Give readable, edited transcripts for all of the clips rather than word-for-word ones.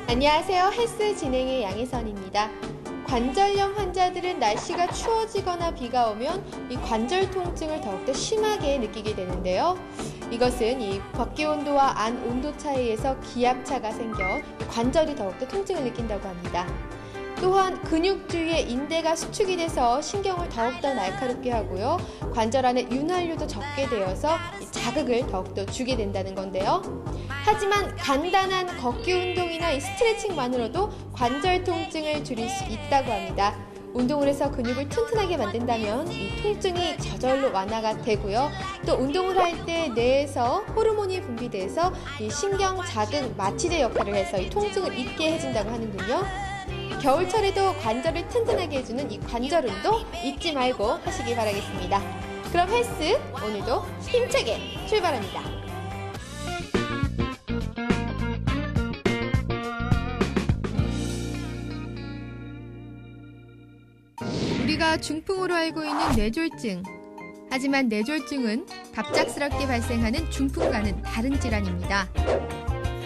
안녕하세요. 헬스 진행의 양혜선입니다. 관절염 환자들은 날씨가 추워지거나 비가 오면 이 관절 통증을 더욱더 심하게 느끼게 되는데요. 이것은 이 밖의 온도와 안 온도 차이에서 기압차가 생겨 관절이 더욱더 통증을 느낀다고 합니다. 또한 근육 주위에 인대가 수축이 돼서 신경을 더욱더 날카롭게 하고요. 관절 안에 윤활유도 적게 되어서 자극을 더욱더 주게 된다는 건데요. 하지만 간단한 걷기 운동이나 이 스트레칭만으로도 관절 통증을 줄일 수 있다고 합니다. 운동을 해서 근육을 튼튼하게 만든다면 이 통증이 저절로 완화가 되고요. 또 운동을 할 때 뇌에서 호르몬이 분비돼서 이 신경 자극 마취제 역할을 해서 이 통증을 잊게 해준다고 하는군요. 겨울철에도 관절을 튼튼하게 해주는 이 관절 운동 잊지 말고 하시기 바라겠습니다. 그럼 헬스 오늘도 힘차게 출발합니다. 우리가 중풍으로 알고 있는 뇌졸중. 하지만 뇌졸중은 갑작스럽게 발생하는 중풍과는 다른 질환입니다.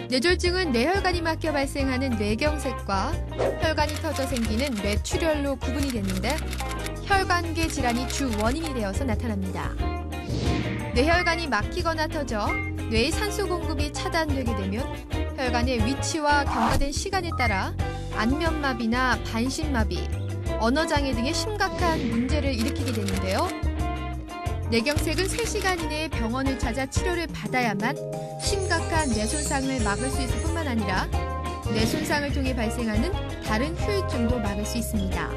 뇌졸중은 뇌혈관이 막혀 발생하는 뇌경색과 혈관이 터져 생기는 뇌출혈로 구분이 되는데 혈관계 질환이 주 원인이 되어서 나타납니다. 뇌혈관이 막히거나 터져 뇌의 산소 공급이 차단되게 되면 혈관의 위치와 경과된 시간에 따라 안면마비나 반신마비, 언어장애 등의 심각한 문제를 일으키게 되는데요. 뇌경색은 3시간 이내에 병원을 찾아 치료를 받아야만 심각한 뇌손상을 막을 수 있을 뿐만 아니라 뇌손상을 통해 발생하는 다른 후유증도 막을 수 있습니다.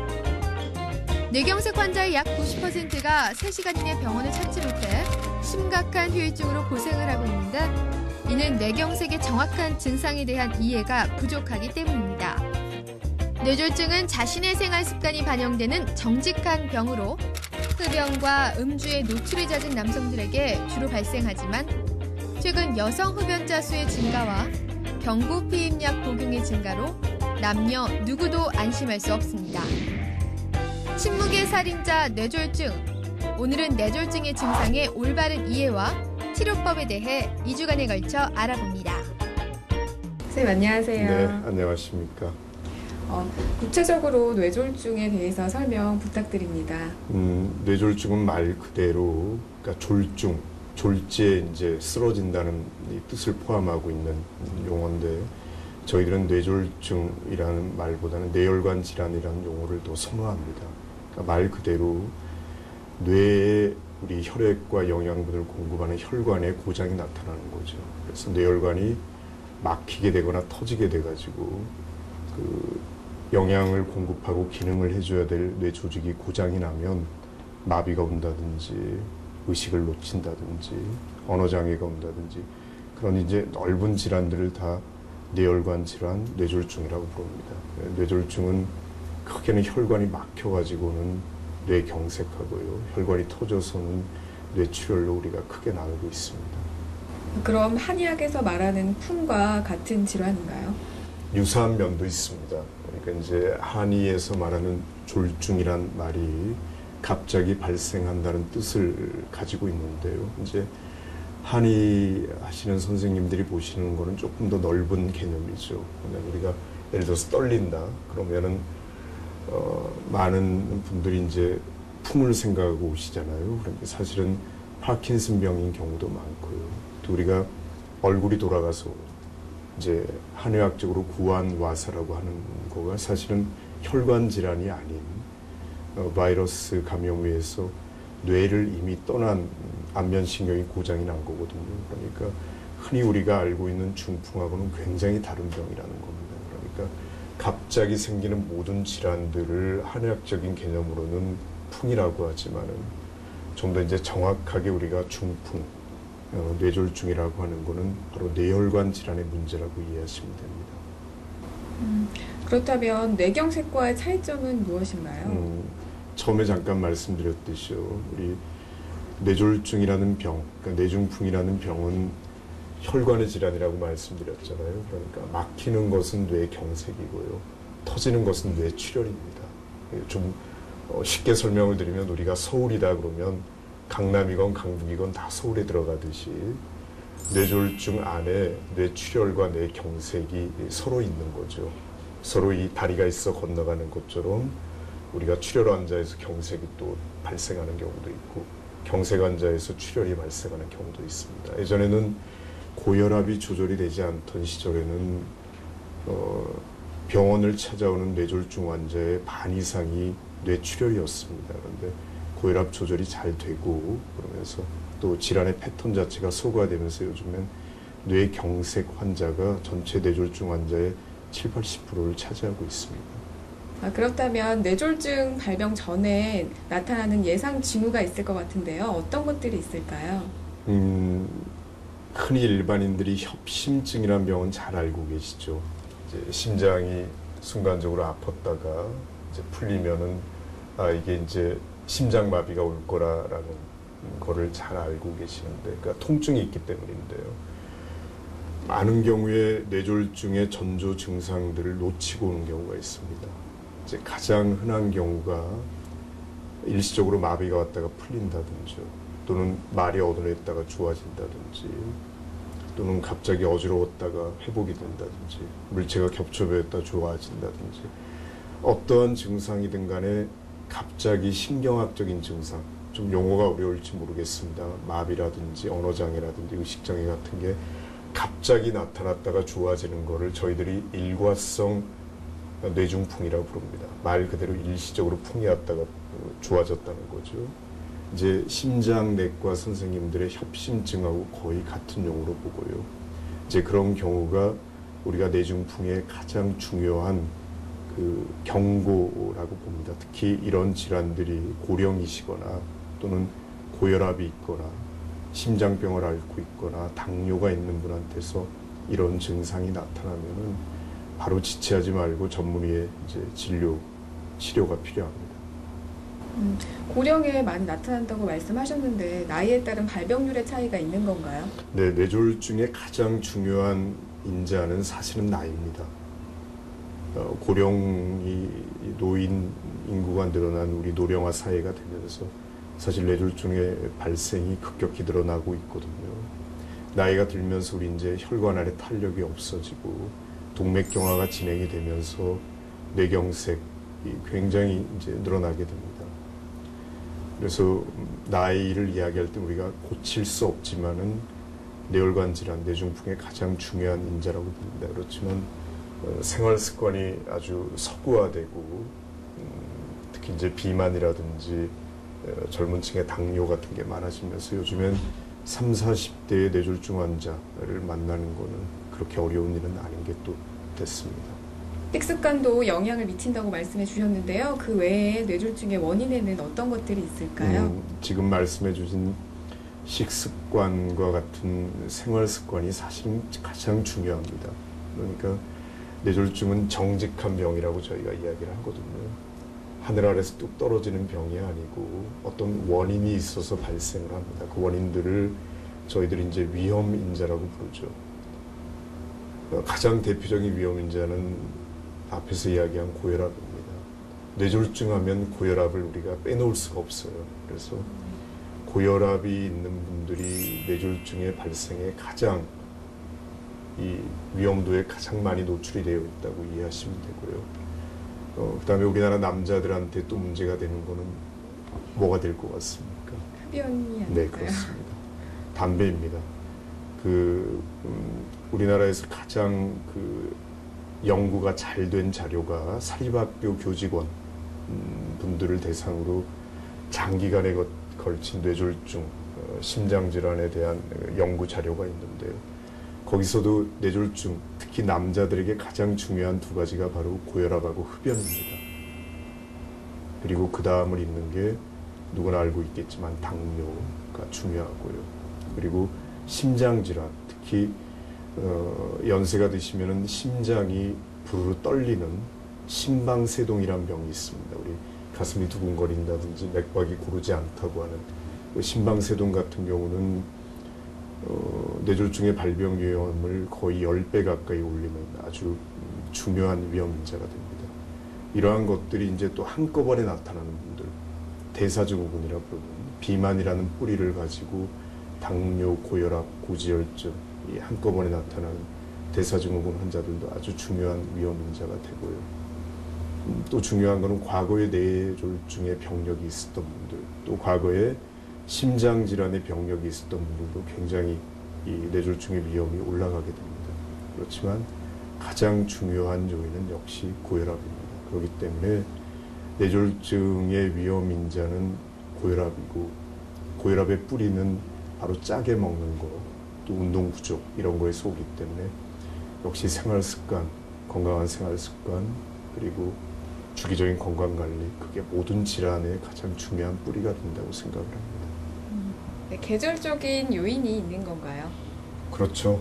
뇌경색 환자의 약 90%가 3시간 이내 병원을 찾지 못해 심각한 후유증으로 고생을 하고 있는데 이는 뇌경색의 정확한 증상에 대한 이해가 부족하기 때문입니다. 뇌졸중은 자신의 생활 습관이 반영되는 정직한 병으로 흡연과 음주에 노출이 잦은 남성들에게 주로 발생하지만 최근 여성 흡연자 수의 증가와 경구 피임약 복용의 증가로 남녀 누구도 안심할 수 없습니다. 침묵의 살인자 뇌졸중. 오늘은 뇌졸중의 증상의 올바른 이해와 치료법에 대해 2주간에 걸쳐 알아봅니다. 선생님 안녕하세요. 네, 안녕하십니까. 구체적으로 뇌졸중에 대해서 설명 부탁드립니다. 뇌졸중은 말 그대로 그러니까 졸중, 졸지에 이제 쓰러진다는 이 뜻을 포함하고 있는 용어인데 저희들은 뇌졸중이라는 말보다는 뇌혈관 질환이라는 용어를 더 선호합니다. 그러니까 말 그대로 뇌에 우리 혈액과 영양분을 공급하는 혈관에 고장이 나타나는 거죠. 그래서 뇌혈관이 막히게 되거나 터지게 돼가지고 영양을 공급하고 기능을 해줘야 될 뇌 조직이 고장이 나면 마비가 온다든지 의식을 놓친다든지 언어장애가 온다든지 그런 이제 넓은 질환들을 다 뇌혈관 질환, 뇌졸중이라고 부릅니다. 뇌졸중은 크게는 혈관이 막혀가지고는 뇌경색하고요. 혈관이 터져서는 뇌출혈로 우리가 크게 나누고 있습니다. 그럼 한의학에서 말하는 풍과 같은 질환인가요? 유사한 면도 있습니다. 그러니까 이제 한의에서 말하는 졸중이란 말이 갑자기 발생한다는 뜻을 가지고 있는데요. 이제 한의 하시는 선생님들이 보시는 거는 조금 더 넓은 개념이죠. 우리가 예를 들어서 떨린다 그러면은 많은 분들이 이제 풍을 생각하고 오시잖아요. 그런데 사실은 파킨슨병인 경우도 많고요. 또 우리가 얼굴이 돌아가서 이제 한의학적으로 구안와사라고 하는 거가 사실은 혈관 질환이 아닌 바이러스 감염에 의해서 뇌를 이미 떠난 안면신경이 고장이 난 거거든요. 그러니까 흔히 우리가 알고 있는 중풍하고는 굉장히 다른 병이라는 겁니다. 그러니까 갑자기 생기는 모든 질환들을 한의학적인 개념으로는 풍이라고 하지만은 좀 더 이제 정확하게 우리가 중풍, 뇌졸중이라고 하는 거는 바로 뇌혈관 질환의 문제라고 이해하시면 됩니다. 그렇다면 뇌경색과의 차이점은 무엇인가요? 처음에 잠깐 말씀드렸듯이요. 우리 뇌졸중이라는 병, 그러니까 뇌중풍이라는 병은 혈관의 질환이라고 말씀드렸잖아요. 그러니까 막히는 것은 뇌경색이고요. 터지는 것은 뇌출혈입니다. 좀 쉽게 설명을 드리면 우리가 서울이다 그러면 강남이건 강북이건 다 서울에 들어가듯이 뇌졸중 안에 뇌출혈과 뇌경색이 서로 있는 거죠. 서로 이 다리가 있어 건너가는 것처럼 우리가 출혈 환자에서 경색이 또 발생하는 경우도 있고 경색 환자에서 출혈이 발생하는 경우도 있습니다. 예전에는 고혈압이 조절이 되지 않던 시절에는 병원을 찾아오는 뇌졸중 환자의 반 이상이 뇌출혈이었습니다. 그런데 고혈압 조절이 잘 되고 그러면서 또 질환의 패턴 자체가 소과되면서 요즘엔 뇌경색 환자가 전체 뇌졸중 환자의 70~80%를 차지하고 있습니다. 그렇다면 뇌졸중 발병 전에 나타나는 예상 징후가 있을 것 같은데요. 어떤 것들이 있을까요? 흔히 일반인들이 협심증이라는 병은 잘 알고 계시죠. 이제 심장이 순간적으로 아팠다가 이제 풀리면은 이게 이제 심장마비가 올 거라는 거를 잘 알고 계시는데, 그러니까 통증이 있기 때문인데요. 많은 경우에 뇌졸중의 전조 증상들을 놓치고 오는 경우가 있습니다. 이제 가장 흔한 경우가 일시적으로 마비가 왔다가 풀린다든지, 또는 말이 얻어냈다가 좋아진다든지, 또는 갑자기 어지러웠다가 회복이 된다든지, 물체가 겹쳐보였다 좋아진다든지, 어떠한 증상이든 간에 갑자기 신경학적인 증상, 좀 용어가 어려울지 모르겠습니다. 마비라든지 언어장애라든지 의식장애 같은 게 갑자기 나타났다가 좋아지는 거를 저희들이 일과성 뇌중풍이라고 부릅니다. 말 그대로 일시적으로 풍이 왔다가 좋아졌다는 거죠. 이제 심장내과 선생님들의 협심증하고 거의 같은 용어로 보고요. 이제 그런 경우가 우리가 뇌중풍의 가장 중요한 그 경고라고 봅니다. 특히 이런 질환들이 고령이시거나 또는 고혈압이 있거나 심장병을 앓고 있거나 당뇨가 있는 분한테서 이런 증상이 나타나면은 바로 지체하지 말고 전문의의 이제 치료가 필요합니다. 고령에 많이 나타난다고 말씀하셨는데 나이에 따른 발병률의 차이가 있는 건가요? 네, 뇌졸중의 가장 중요한 인자는 사실은 나이입니다. 고령이 노인 인구가 늘어난 우리 노령화 사회가 되면서 사실 뇌졸중의 발생이 급격히 늘어나고 있거든요. 나이가 들면서 우리 이제 혈관 안에 탄력이 없어지고 동맥경화가 진행이 되면서 뇌경색이 굉장히 이제 늘어나게 됩니다. 그래서 나이를 이야기할 때 우리가 고칠 수 없지만은 뇌혈관 질환, 뇌중풍의 가장 중요한 인자라고 봅니다. 그렇지만 생활 습관이 아주 서구화되고 특히 이제 비만이라든지 젊은 층의 당뇨 같은 게 많아지면서 요즘엔 30, 40대의 뇌졸중 환자를 만나는 거는 그렇게 어려운 일은 아닌 게 또 됐습니다. 식습관도 영향을 미친다고 말씀해 주셨는데요. 그 외에 뇌졸중의 원인에는 어떤 것들이 있을까요? 지금 말씀해 주신 식습관과 같은 생활 습관이 사실은 가장 중요합니다. 그러니까 뇌졸중은 정직한 병이라고 저희가 이야기를 하거든요. 하늘 아래서 뚝 떨어지는 병이 아니고 어떤 원인이 있어서 발생을 합니다. 그 원인들을 저희들이 이제 위험인자라고 부르죠. 가장 대표적인 위험인자는 앞에서 이야기한 고혈압입니다. 뇌졸중 하면 고혈압을 우리가 빼놓을 수가 없어요. 그래서 고혈압이 있는 분들이 뇌졸중의 발생에 가장 이 위험도에 가장 많이 노출이 되어 있다고 이해하시면 되고요. 그 다음에 우리나라 남자들한테 또 문제가 되는 거는 뭐가 될 것 같습니까? 흡연이 아닐까요? 네, 그렇습니다. 담배입니다. 우리나라에서 가장 연구가 잘 된 자료가 사립학교 교직원 분들을 대상으로 장기간에 걸친 뇌졸중, 심장질환에 대한 연구 자료가 있는데요. 거기서도 뇌졸중, 특히 남자들에게 가장 중요한 두 가지가 바로 고혈압하고 흡연입니다. 그리고 그 다음을 잇는 게 누구나 알고 있겠지만 당뇨가 중요하고요. 그리고 심장질환, 특히 연세가 드시면은 심장이 부르르 떨리는 심방세동이란 병이 있습니다. 우리 가슴이 두근거린다든지 맥박이 고르지 않다고 하는 심방세동 같은 경우는 뇌졸중의 발병 위험을 거의 10배 가까이 올리는 아주 중요한 위험인자가 됩니다. 이러한 것들이 이제 또 한꺼번에 나타나는 분들, 대사증후군이라 부르는 비만이라는 뿌리를 가지고 당뇨, 고혈압, 고지혈증 이 한꺼번에 나타나는 대사증후군 환자들도 아주 중요한 위험 인자가 되고요. 또 중요한 것은 과거에 뇌졸중의 병력이 있었던 분들, 또 과거에 심장질환의 병력이 있었던 분들도 굉장히 이 뇌졸중의 위험이 올라가게 됩니다. 그렇지만 가장 중요한 요인은 역시 고혈압입니다. 그렇기 때문에 뇌졸중의 위험 인자는 고혈압이고, 고혈압의 뿌리는 바로 짜게 먹는 거, 또 운동 부족 이런 거에 쏘기 때문에 역시 생활 습관, 건강한 생활 습관, 그리고 주기적인 건강 관리, 그게 모든 질환의 가장 중요한 뿌리가 된다고 생각을 합니다. 네, 계절적인 요인이 있는 건가요? 그렇죠.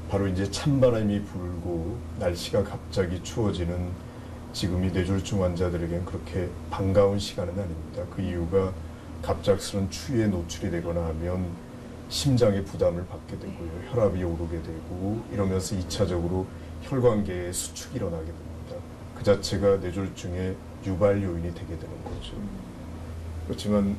바로 이제 찬바람이 불고 날씨가 갑자기 추워지는 지금이 뇌졸중 환자들에겐 그렇게 반가운 시간은 아닙니다. 그 이유가 갑작스런 추위에 노출이 되거나 하면 심장에 부담을 받게 되고요. 혈압이 오르게 되고 이러면서 2차적으로 혈관계에 수축이 일어나게 됩니다. 그 자체가 뇌졸중의 유발 요인이 되게 되는 거죠. 그렇지만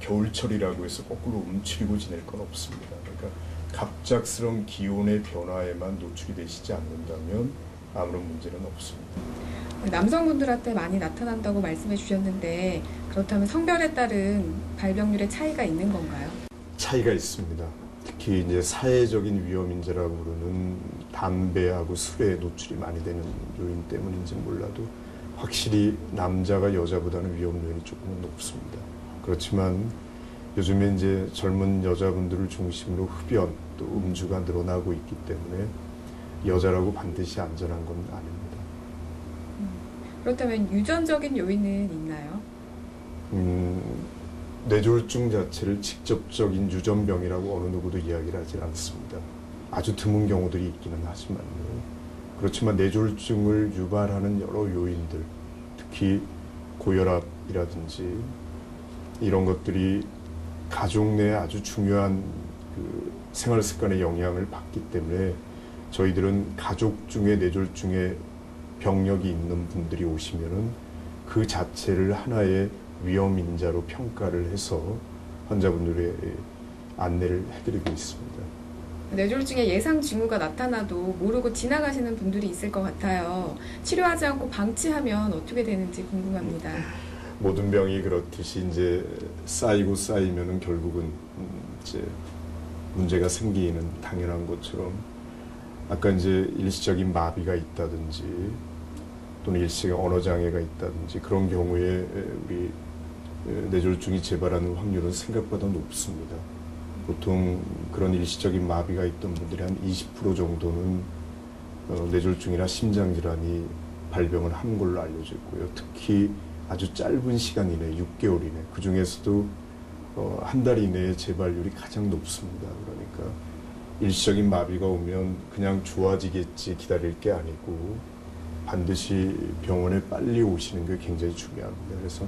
겨울철이라고 해서 거꾸로 움츠리고 지낼 건 없습니다. 그러니까 갑작스러운 기온의 변화에만 노출이 되시지 않는다면 아무런 문제는 없습니다. 남성분들한테 많이 나타난다고 말씀해 주셨는데 그렇다면 성별에 따른 발병률의 차이가 있는 건가요? 차이가 있습니다. 특히 이제 사회적인 위험 인자라고 부르는 담배하고 술에 노출이 많이 되는 요인 때문인지 몰라도 확실히 남자가 여자보다는 위험 요인이 조금은 높습니다. 그렇지만 요즘에 이제 젊은 여자분들을 중심으로 흡연 또 음주가 늘어나고 있기 때문에 여자라고 반드시 안전한 건 아닙니다. 그렇다면 유전적인 요인은 있나요? 뇌졸중 자체를 직접적인 유전병이라고 어느 누구도 이야기를 하지 않습니다. 아주 드문 경우들이 있기는 하지만요. 그렇지만 뇌졸중을 유발하는 여러 요인들, 특히 고혈압이라든지 이런 것들이 가족 내에 아주 중요한 그 생활 습관의 영향을 받기 때문에 저희들은 가족 중에 뇌졸중에 병력이 있는 분들이 오시면은 그 자체를 하나의 위험 인자로 평가를 해서 환자분들의 안내를 해드리고 있습니다. 뇌졸중의 예상 징후가 나타나도 모르고 지나가시는 분들이 있을 것 같아요. 치료하지 않고 방치하면 어떻게 되는지 궁금합니다. 모든 병이 그렇듯이 이제 쌓이고 쌓이면은 결국은 이제 문제가 생기는 당연한 것처럼 아까 이제 일시적인 마비가 있다든지 또는 일시적인 언어 장애가 있다든지 그런 경우에 우리 뇌졸중이 재발하는 확률은 생각보다 높습니다. 보통 그런 일시적인 마비가 있던 분들이 한 20% 정도는 뇌졸중이나 심장질환이 발병을 하는 걸로 알려져 있고요. 특히 아주 짧은 시간 이내, 6개월 이내, 그 중에서도 한 달 이내에 재발률이 가장 높습니다. 그러니까 일시적인 마비가 오면 그냥 좋아지겠지 기다릴 게 아니고 반드시 병원에 빨리 오시는 게 굉장히 중요합니다. 그래서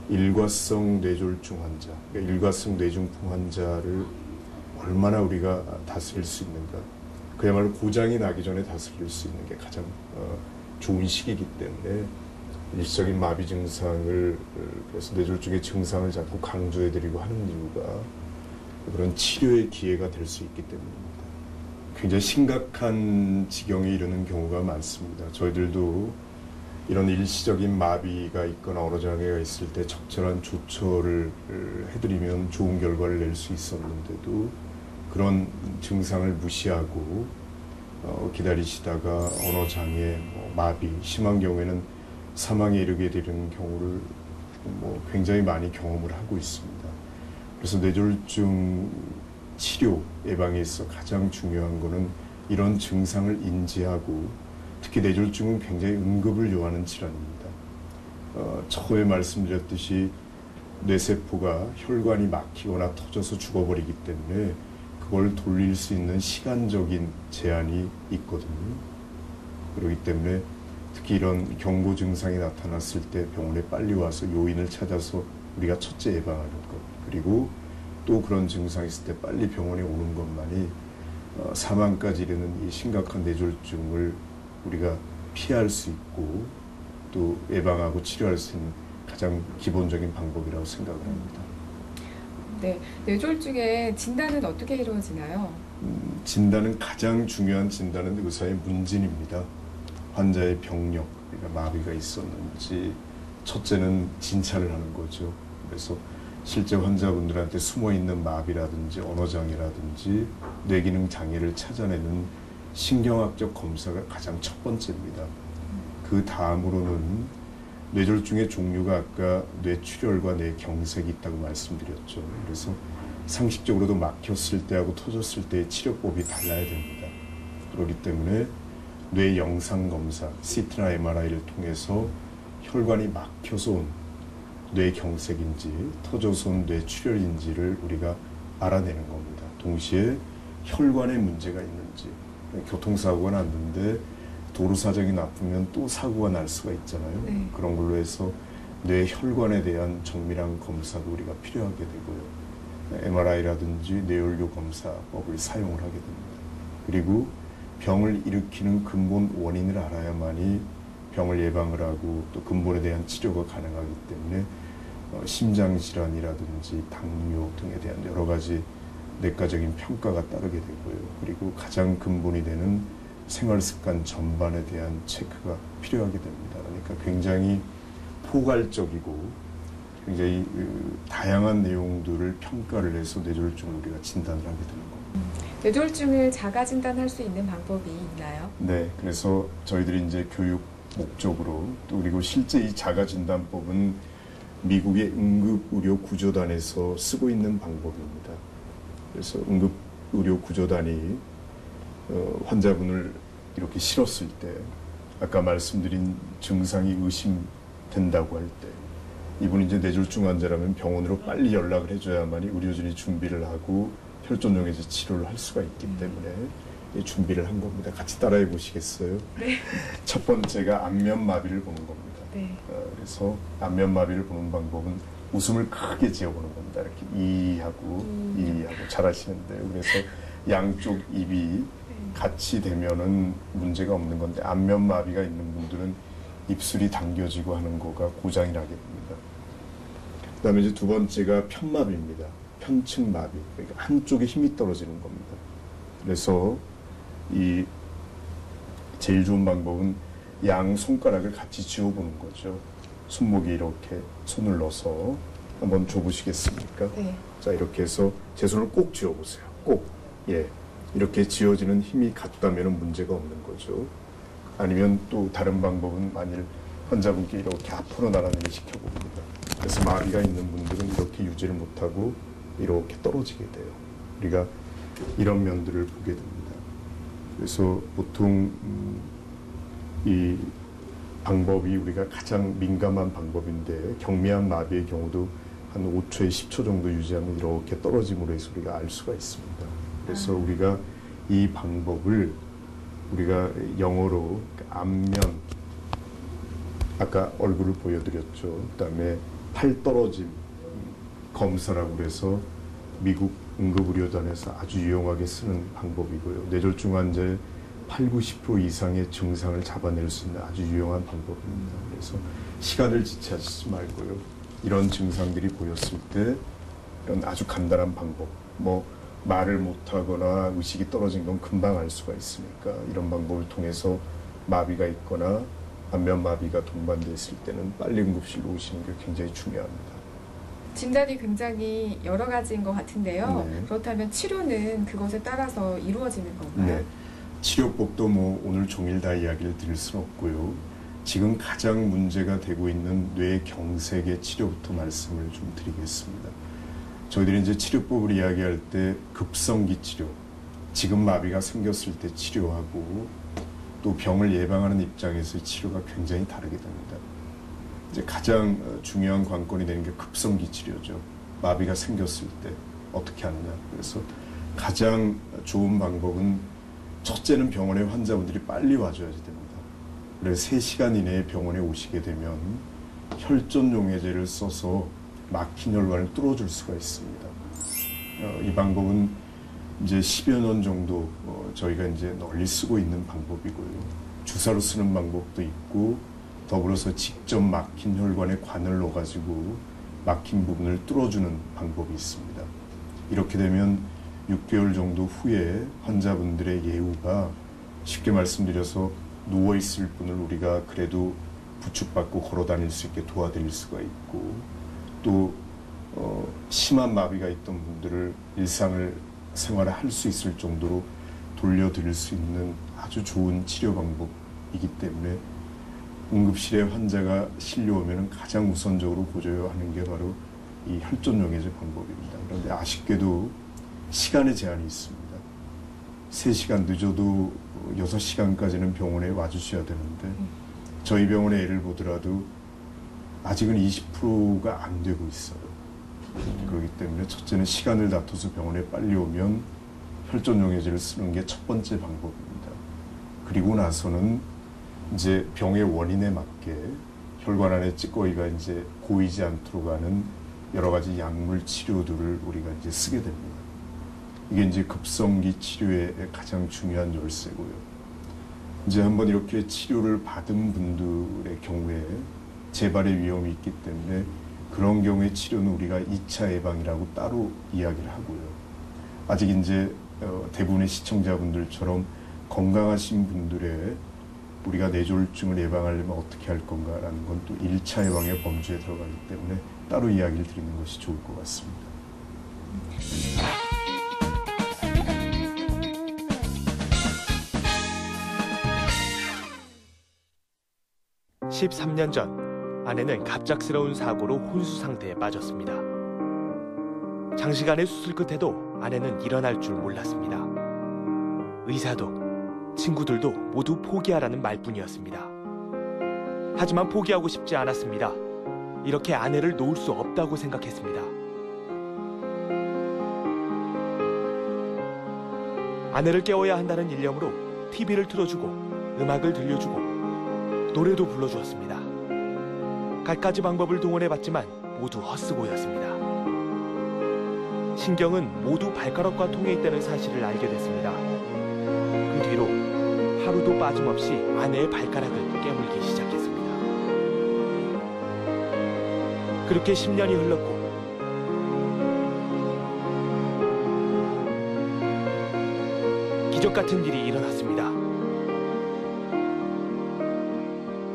일과성 뇌졸중 환자, 그러니까 일과성 뇌중풍 환자를 얼마나 우리가 다스릴 수 있는가. 그야말로 고장이 나기 전에 다스릴 수 있는 게 가장 좋은 시기이기 때문에 일시적인 마비 증상을, 그래서 뇌졸중의 증상을 자꾸 강조해드리고 하는 이유가 그런 치료의 기회가 될 수 있기 때문입니다. 굉장히 심각한 지경에 이르는 경우가 많습니다. 저희들도 이런 일시적인 마비가 있거나 언어 장애가 있을 때 적절한 조처를 해드리면 좋은 결과를 낼 수 있었는데도 그런 증상을 무시하고 기다리시다가 언어 장애, 마비, 심한 경우에는 사망에 이르게 되는 경우를 굉장히 많이 경험을 하고 있습니다. 그래서 뇌졸중 치료, 예방에 있어 가장 중요한 거는 이런 증상을 인지하고 특히 뇌졸중은 굉장히 응급을 요하는 질환입니다. 처음에 말씀드렸듯이 뇌세포가 혈관이 막히거나 터져서 죽어버리기 때문에 그걸 돌릴 수 있는 시간적인 제한이 있거든요. 그렇기 때문에 특히 이런 경고 증상이 나타났을 때 병원에 빨리 와서 요인을 찾아서 우리가 첫째 예방하는 것, 그리고 또 그런 증상이 있을 때 빨리 병원에 오는 것만이 사망까지 이르는 이 심각한 뇌졸중을 우리가 피할 수 있고 또 예방하고 치료할 수 있는 가장 기본적인 방법이라고 생각을 합니다. 네, 뇌졸중의 진단은 어떻게 이루어지나요? 진단은 가장 중요한 진단은 의사의 문진입니다. 환자의 병력, 그러니까 마비가 있었는지 첫째는 진찰을 하는 거죠. 그래서 실제 환자분들한테 숨어있는 마비라든지 언어장애라든지 뇌기능 장애를 찾아내는 신경학적 검사가 가장 첫 번째입니다. 그 다음으로는 뇌졸중의 종류가 아까 뇌출혈과 뇌경색이 있다고 말씀드렸죠. 그래서 상식적으로도 막혔을 때하고 터졌을 때의 치료법이 달라야 됩니다. 그렇기 때문에 뇌 영상 검사, CT나 MRI를 통해서 혈관이 막혀서 온 뇌경색인지 터져서 온 뇌출혈인지를 우리가 알아내는 겁니다. 동시에 혈관에 문제가 있는지, 교통사고가 났는데 도로 사정이 나쁘면 또 사고가 날 수가 있잖아요. 네. 그런 걸로 해서 뇌 혈관에 대한 정밀한 검사도 우리가 필요하게 되고요. MRI라든지 뇌연료 검사법을 사용을 하게 됩니다. 그리고 병을 일으키는 근본 원인을 알아야만이 병을 예방을 하고 또 근본에 대한 치료가 가능하기 때문에 심장질환이라든지 당뇨 등에 대한 여러 가지 내과적인 평가가 따르게 되고요. 그리고 가장 근본이 되는 생활습관 전반에 대한 체크가 필요하게 됩니다. 그러니까 굉장히 포괄적이고 굉장히 다양한 내용들을 평가를 해서 뇌졸중을 우리가 진단을 하게 되는 겁니다. 뇌졸중을 자가 진단할 수 있는 방법이 있나요? 네, 그래서 저희들이 이제 교육 목적으로 또 그리고 실제 이 자가 진단법은 미국의 응급의료구조단에서 쓰고 있는 방법입니다. 그래서 응급의료구조단이 환자분을 이렇게 실었을 때 아까 말씀드린 증상이 의심된다고 할 때 이분이 이제 뇌졸중 환자라면 병원으로 빨리 연락을 해줘야만이 의료진이 준비를 하고 혈전용해제 치료를 할 수가 있기 때문에 준비를 한 겁니다. 같이 따라해 보시겠어요? 네. 첫 번째가 안면마비를 보는 겁니다. 네. 그래서 안면마비를 보는 방법은 웃음을 크게 지어보는 겁니다. 이렇게 이하고 잘하시는데요. 그래서 양쪽 입이 같이 되면은 문제가 없는 건데 안면마비가 있는 분들은 입술이 당겨지고 하는 거가 고장이 나게 됩니다. 그다음에 이제 두 번째가 편마비입니다. 편측마비. 그러니까 한쪽에 힘이 떨어지는 겁니다. 그래서 이 제일 좋은 방법은 양 손가락을 같이 쥐어보는 거죠. 손목에 이렇게 손을 넣어서 한번 줘보시겠습니까? 네. 자, 이렇게 해서 제 손을 꼭 쥐어보세요. 꼭. 예. 이렇게 쥐어지는 힘이 같다면 문제가 없는 거죠. 아니면 또 다른 방법은 만일 환자분께 이렇게 앞으로 나란히 시켜봅니다. 그래서 마비가 있는 분들은 이렇게 유지를 못하고 이렇게 떨어지게 돼요. 우리가 이런 면들을 보게 됩니다. 그래서 보통 이 방법이 우리가 가장 민감한 방법인데 경미한 마비의 경우도 한 5초에 10초 정도 유지하면 이렇게 떨어짐으로 해서 우리가 알 수가 있습니다. 그래서 우리가 이 방법을 우리가 영어로 안면, 아까 얼굴을 보여드렸죠. 그다음에 팔 떨어짐 검사라고 해서 미국 응급의료단에서 아주 유용하게 쓰는 방법이고요. 뇌졸중 환자의 80-90% 이상의 증상을 잡아낼 수 있는 아주 유용한 방법입니다. 그래서 시간을 지체하지 말고요. 이런 증상들이 보였을 때 이런 아주 간단한 방법, 뭐 말을 못하거나 의식이 떨어진 건 금방 알 수가 있으니까 이런 방법을 통해서 마비가 있거나 안면마비가 동반됐을 때는 빨리 응급실로 오시는 게 굉장히 중요합니다. 진단이 굉장히 여러 가지인 것 같은데요. 네. 그렇다면 치료는 그것에 따라서 이루어지는 건가요? 네. 치료법도 뭐 오늘 종일 다 이야기를 드릴 수는 없고요. 지금 가장 문제가 되고 있는 뇌경색의 치료부터 말씀을 좀 드리겠습니다. 저희들이 이제 치료법을 이야기할 때 급성기 치료, 지금 마비가 생겼을 때 치료하고 또 병을 예방하는 입장에서의 치료가 굉장히 다르게 됩니다. 이제 가장 중요한 관건이 되는 게 급성기 치료죠. 마비가 생겼을 때 어떻게 하느냐. 그래서 가장 좋은 방법은 첫째는 병원에 환자분들이 빨리 와줘야지 됩니다. 그래서 3시간 이내에 병원에 오시게 되면 혈전용해제를 써서 막힌 혈관을 뚫어줄 수가 있습니다. 이 방법은 이제 10여 년 정도 저희가 이제 널리 쓰고 있는 방법이고요. 주사로 쓰는 방법도 있고 더불어서 직접 막힌 혈관에 관을 넣어가지고 막힌 부분을 뚫어주는 방법이 있습니다. 이렇게 되면 6개월 정도 후에 환자분들의 예후가 쉽게 말씀드려서 누워있을 분을 우리가 그래도 부축받고 걸어다닐 수 있게 도와드릴 수가 있고 또 심한 마비가 있던 분들을 일상생활을 할 수 있을 정도로 돌려드릴 수 있는 아주 좋은 치료 방법이기 때문에 응급실에 환자가 실려오면 가장 우선적으로 고져야 하는 게 바로 이 혈전용해제 방법입니다. 그런데 아쉽게도 시간의 제한이 있습니다. 3시간 늦어도 6시간까지는 병원에 와주셔야 되는데 저희 병원의 예를 보더라도 아직은 20%가 안 되고 있어요. 그렇기 때문에 첫째는 시간을 다퉈서 병원에 빨리 오면 혈전용해제를 쓰는 게 첫 번째 방법입니다. 그리고 나서는 이제 병의 원인에 맞게 혈관 안에 찌꺼기가 이제 고이지 않도록 하는 여러 가지 약물 치료들을 우리가 이제 쓰게 됩니다. 이게 이제 급성기 치료의 가장 중요한 열쇠고요. 이제 한번 이렇게 치료를 받은 분들의 경우에 재발의 위험이 있기 때문에 그런 경우에 치료는 우리가 2차 예방이라고 따로 이야기를 하고요. 아직 이제 대부분의 시청자분들처럼 건강하신 분들의 우리가 뇌졸중을 예방하려면 어떻게 할 건가라는 건 또 1차 예방의 범주에 들어가기 때문에 따로 이야기를 드리는 것이 좋을 것 같습니다. 13년 전 아내는 갑작스러운 사고로 혼수 상태에 빠졌습니다. 장시간의 수술 끝에도 아내는 일어날 줄 몰랐습니다. 의사도 친구들도 모두 포기하라는 말뿐이었습니다. 하지만 포기하고 싶지 않았습니다. 이렇게 아내를 놓을 수 없다고 생각했습니다. 아내를 깨워야 한다는 일념으로 TV를 틀어주고 음악을 들려주고 노래도 불러주었습니다. 갖가지 방법을 동원해봤지만 모두 헛수고였습니다. 신경은 모두 발가락과 통해 있다는 사실을 알게 됐습니다. 그 뒤로 하루도 빠짐없이 아내의 발가락을 깨물기 시작했습니다. 그렇게 10년이 흘렀고 기적 같은 일이 일어났습니다.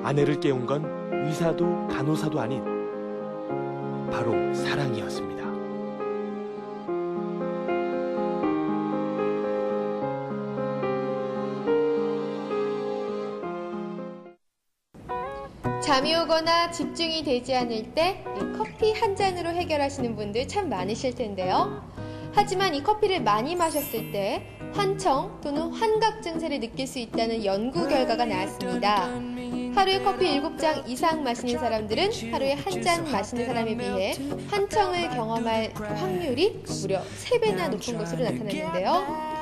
아내를 깨운 건 의사도 간호사도 아닌 바로 사랑이었습니다. 잠이 오거나 집중이 되지 않을 때 커피 한 잔으로 해결하시는 분들 참 많으실 텐데요. 하지만 이 커피를 많이 마셨을 때 환청 또는 환각 증세를 느낄 수 있다는 연구 결과가 나왔습니다. 하루에 커피 7잔 이상 마시는 사람들은 하루에 한 잔 마시는 사람에 비해 환청을 경험할 확률이 무려 3배나 높은 것으로 나타났는데요.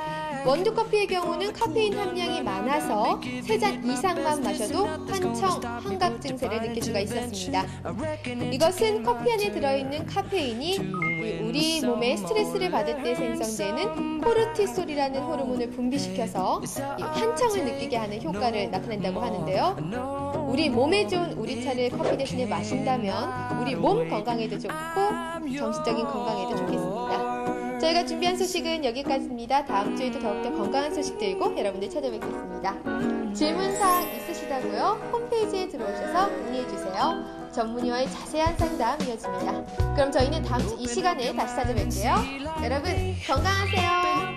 원두커피의 경우는 카페인 함량이 많아서 3잔 이상만 마셔도 환청, 환각 증세를 느낄 수가 있었습니다. 이것은 커피 안에 들어있는 카페인이 우리 몸에 스트레스를 받을 때 생성되는 코르티솔이라는 호르몬을 분비시켜서 환청을 느끼게 하는 효과를 나타낸다고 하는데요. 우리 몸에 좋은 우리차를 커피 대신에 마신다면 우리 몸 건강에도 좋고 정신적인 건강에도 좋겠습니다. 저희가 준비한 소식은 여기까지입니다. 다음 주에도 더욱더 건강한 소식 들고 여러분들 찾아뵙겠습니다. 질문사항 있으시다고요? 홈페이지에 들어오셔서 문의해주세요. 전문의와의 자세한 상담 이어집니다. 그럼 저희는 다음 주 이 시간에 다시 찾아뵐게요. 여러분 건강하세요.